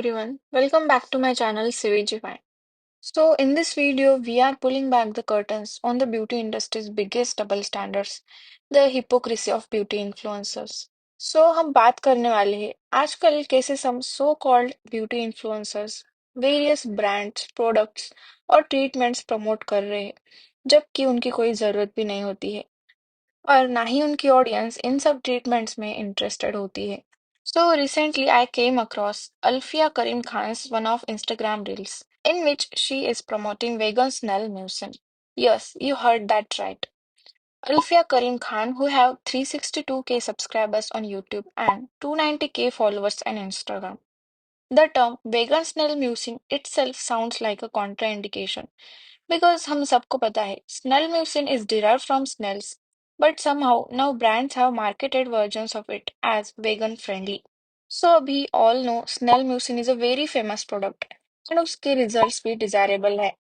everyone, welcome back to my channel CVG5. So in this video, we are pulling back the curtains on the beauty industry's biggest double standards, the hypocrisy of beauty influencers. So हम बात करने वाले हैं आजकल कैसे some so-called beauty influencers various brands, products और treatments promote कर रहे हैं, जबकि उनकी कोई जरूरत भी नहीं होती है और ना ही उनकी ऑडियंस इन सब ट्रीटमेंट्स में इंटरेस्टेड होती है. So recently I came across Alfia Karim Khan's one of Instagram reels in which she is promoting vegan Snell Mucin. Yes, you heard that right. Alfia Karim Khan, who have 362K subscribers on YouTube and 290K followers on Instagram. The term vegan Snell Mucin itself sounds like a contraindication because हम सबको पता है Snell mucin is derived from snails, but somehow now brands have marketed versions of it as vegan friendly. So we all know Snell mucin is a very famous product and उसके results भी desirable है.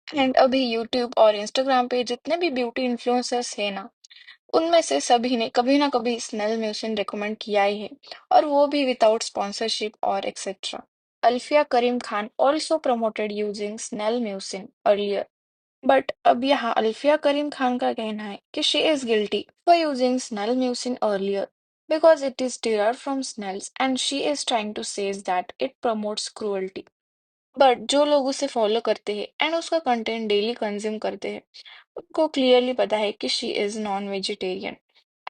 And अभी YouTube और Instagram पे जितने भी beauty influencers है ना उनमें से सभी ने कभी ना कभी स्नेल म्यूसिन रिकमेंड किया ही है और वो भी विदाउट स्पॉन्सरशिप और etcetera. Alfiya Karim Khan also promoted using Snell mucin earlier. But अब यहाँ अल्फिया करीम खान का कहना है कि she is guilty for using Snell mucin earlier because it is derived from snails and she is trying to say that it promotes cruelty. But जो लोग उसे follow करते हैं एंड उसका कंटेंट डेली कंज्यूम करते हैं उनको क्लियरली पता है कि she is non vegetarian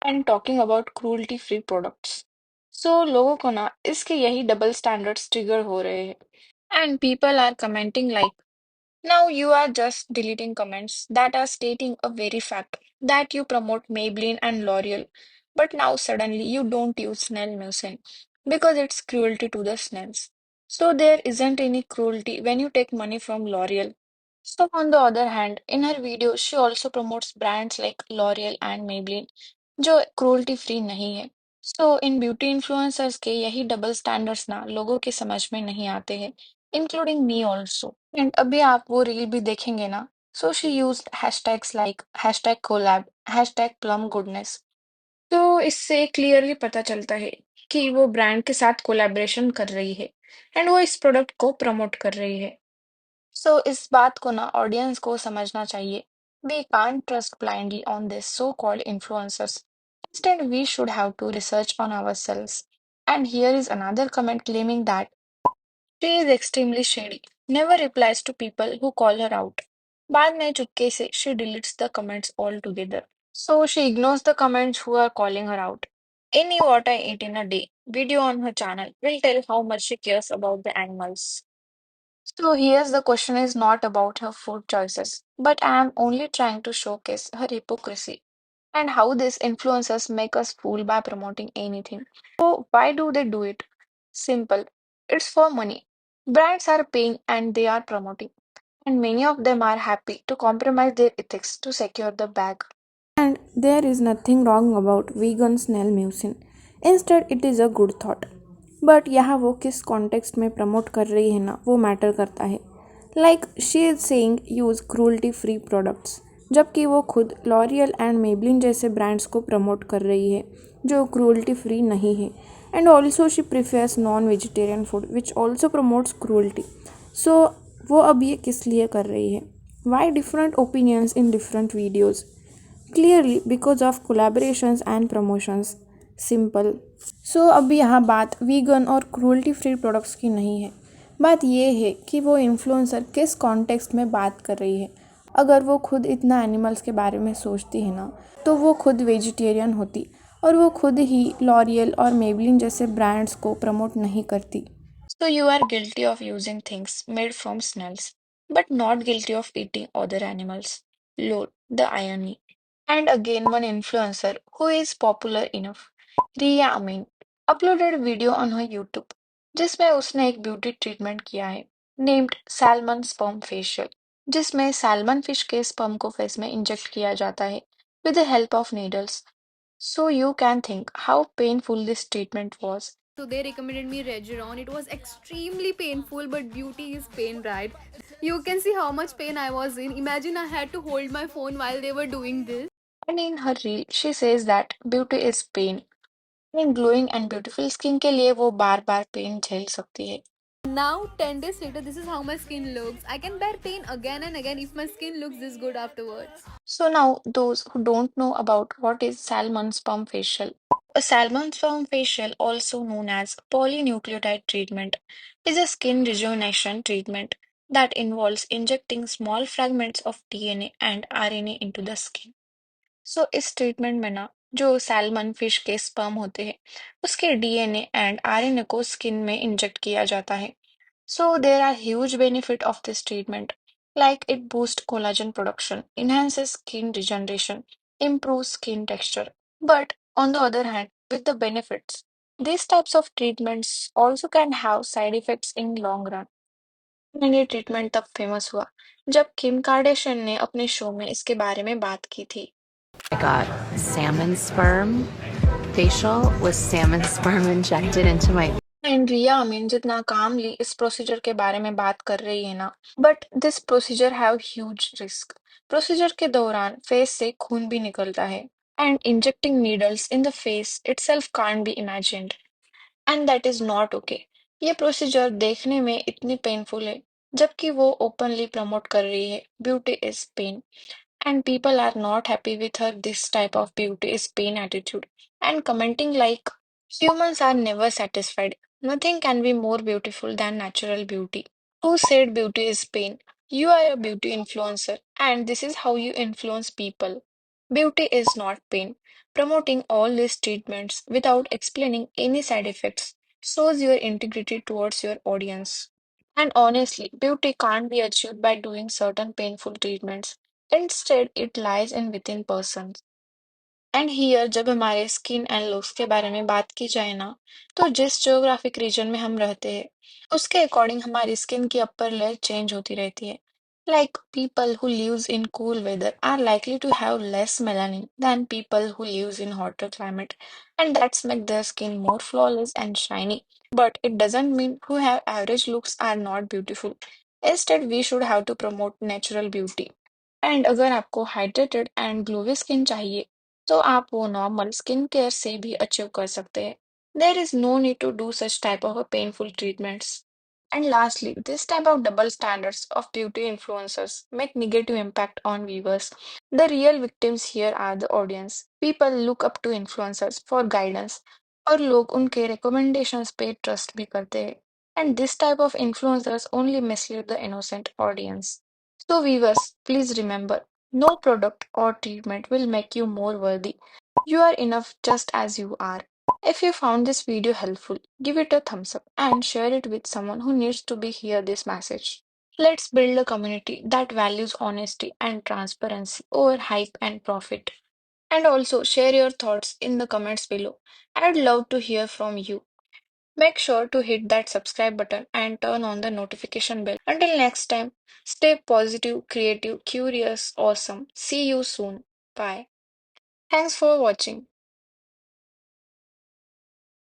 and talking about cruelty free products. So लोगों को ना इसके यही डबल स्टैंडर्ड्स ट्रिगर हो रहे हैं and people are commenting like now you are just deleting comments that are stating a very fact that you promote Maybelline and L'Oreal, but now suddenly you don't use snail mucin because it's cruelty to the snails. So there isn't any cruelty when you take money from L'Oreal. So on the other hand, in her video, she also promotes brands like L'Oreal and Maybelline, जो cruelty free नहीं है. So in beauty influencers के यही double standards ना लोगों के समझ में नहीं आते हैं, including me also. एंड अभी आप वो रील भी देखेंगे ना so she use hashtags like hashtag collab hashtag Plum Goodness. तो इससे क्लियरली पता चलता है कि वो ब्रांड के साथ कोलैबोरेशन कर रही है एंड वो इस प्रोडक्ट को प्रमोट कर रही है. सो इस बात को ना ऑडियंस को समझना चाहिए. We can't trust blindly on this so called influencers. Instead we should have to research on ourselves. And here is another comment claiming that she is extremely shady, never replies to people who call her out. बाद में चुपके से she deletes the comments altogether. So she ignores the comments who are calling her out. Any what I eat in a day video on her channel will tell how much she cares about the animals. So here's the question is not about her food choices, but I am only trying to showcase her hypocrisy and how these influencers make us fool by promoting anything. So why do they do it? Simple. It's for money. Brands are paying and they are promoting, and many of them are happy to compromise their ethics to secure the bag. And there is nothing wrong about vegan snail mucin. Instead, it is a good thought. But यहाँ वो किस context में promote कर रही है ना वो matter करता है. Like she is saying use cruelty free products, जबकि वो खुद लॉरियल एंड मेबलिन जैसे ब्रांड्स को प्रमोट कर रही है जो क्रूल्टी फ्री नहीं है. And also she prefers non vegetarian food which also promotes cruelty. So वो अब ये किस लिए कर रही है? Why different opinions in different videos? Clearly because of collaborations and promotions. Simple. So अब यहाँ बात वीगन और क्रूल्टी फ्री प्रोडक्ट्स की नहीं है. बात ये है कि वो इन्फ्लुएंसर किस कॉन्टेक्स्ट में बात कर रही है. अगर वो खुद इतना एनिमल्स के बारे में सोचती है ना तो वो खुद वेजिटेरियन होती और वो खुद ही लॉरियल और मेबलिन जैसे ब्रांड्स को प्रमोट नहीं करती. So you are guilty of using things made from snails, but not guilty of eating other animals. Lord, the irony. And again, one influencer who is popular enough, Riya Amin, uploaded a video on her YouTube जिसमें उसने एक beauty treatment किया है named salmon sperm facial जिसमें salmon fish के sperm को face में inject किया जाता है with the help of needles. So you can think how painful this treatment was. So they recommended me Regeron. It was extremely painful, but beauty is pain, right? You can see how much pain I was in. Imagine I had to hold my phone while they were doing this. And in her reel, she says that beauty is pain. In glowing and beautiful skin के लिए वो बार बार pen झेल सकती है. Now, 10 days later, this is how my skin looks. I can bear pain again and again if my skin looks this good afterwards. So now, those who don't know about what is salmon sperm facial. A salmon sperm facial, also known as polynucleotide treatment, is a skin rejuvenation treatment that involves injecting small fragments of DNA and RNA into the skin. सो इस treatment में ना जो salmon fish के sperm होते हैं उसके DNA and RNA को skin में इंजेक्ट किया जाता है so there are huge benefit of this treatment, like it boosts collagen production, enhances skin regeneration, improves skin texture. But on the other hand, with the benefits, these types of treatments also can have side effects in long run. And ये treatment तब famous हुआ जब किम Cartesian ने अपने show में इसके बारे में बात की थी. I got salmon sperm facial with salmon sperm injected into my and Riya Amin जितना कामली इस प्रोसीजर के बारे में बात कर रही है ना but this procedure have huge risk procedure के दौरान फेस से खून भी निकलता है and injecting needles in the face itself can't be imagined and that is not okay ये प्रोसीजर देखने में इतनी पेनफुल है जबकि वो ओपनली प्रमोट कर रही है beauty is pain and people are not happy with her this type of beauty is pain attitude and commenting like humans are never satisfied. Nothing can be more beautiful than natural beauty. Who said beauty is pain? You are a beauty influencer and this is how you influence people. Beauty is not pain. Promoting all these treatments without explaining any side effects shows your integrity towards your audience. And honestly, beauty can't be achieved by doing certain painful treatments. Instead, it lies in within persons. And here जब हमारे skin and looks के बारे में बात की जाए ना तो जिस जियोग्राफिक रीजन में हम रहते हैं उसके अकॉर्डिंग हमारी स्किन की अपर लेयर चेंज होती रहती है like people who lives in cool weather are likely to have less melanin than people who lives in hotter climate and that's make their skin more flawless and shiny but it doesn't mean who have average looks are not beautiful. Instead we should have to promote natural beauty. And अगर आपको hydrated and glowy skin चाहिए तो आप वो normal skin care से भी achieve कर सकते हैं. There is no need to do such type of a painful treatments. And lastly, this type of double standards of beauty influencers make negative impact on viewers. The real victims here are the audience. People look up to influencers for guidance और लोग उनके recommendations पे trust भी करते हैं. And this type of influencers only mislead the innocent audience. So viewers, please remember, no product or treatment will make you more worthy. You are enough just as you are. If you found this video helpful, give it a thumbs up and share it with someone who needs to be hear this message. Let's build a community that values honesty and transparency over hype and profit. And also share your thoughts in the comments below. I'd love to hear from you. Make sure to hit that subscribe button and turn on the notification bell. Until next time, stay positive, creative, curious, awesome. See you soon. Bye. Thanks for watching.